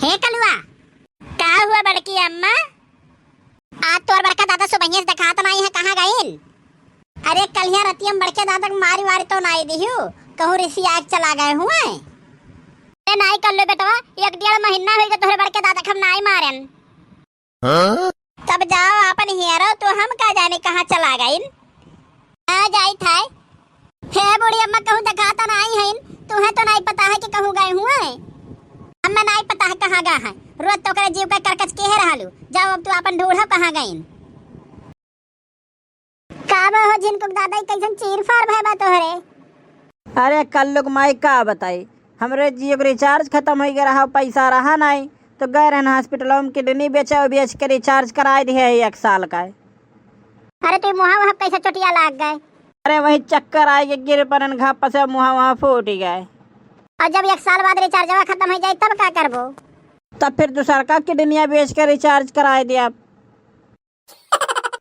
हे कलुआ, का हुआ बड़की अम्मा? आज तोर बड़का दादा सुबह से दिखात नहीं है, कहाँ गइल? अरे कलिया रतियम बड़के दादा को मारी वारी तो नहीं दिहु, कहूँ ऋषि आग चला गए हुए। अरे नहीं कर लो बेटवा, 1 डेढ़ महीना हो गया तोहरे बड़के दादा को हम नहीं मारन। तब जाओ अपन हियरो, तो हम का जाने कहाँ चला गइल। आ जाई था हे बूढ़ी अम्मा, कहूँ दिखाता नहीं है, तुम्हें तो नहीं पता है कि कहूँ गए हुए। हमें नहीं पता है कहाँ गए हैं, रोज तो करे जीव का करकच के रहलू। जाओ अब तू अपन ढूंढो कहाँ गईन। काबा हो जिनको दादा कैसन चीर फाड़ भय बा तोहरे। अरे कल लोग माई का बताई, हमरे जियो के रिचार्ज खत्म हो गया रहा, पैसा रहा नहीं तो गए रहन हॉस्पिटल में किडनी बेच के रिचार्ज कराए दिए 1 साल का। अरे तू मुहा वहाँ कैसे चोटिया लाग गए? अरे वही चक्कर आए के गिर परन घाप से मुहा वहाँ फूट गए। और जब 1 साल बाद रिचार्ज खत्म हो जाए तब क्या करबो? तब फिर दूसरा का किडनिया बेच के रिचार्ज कराए दिया।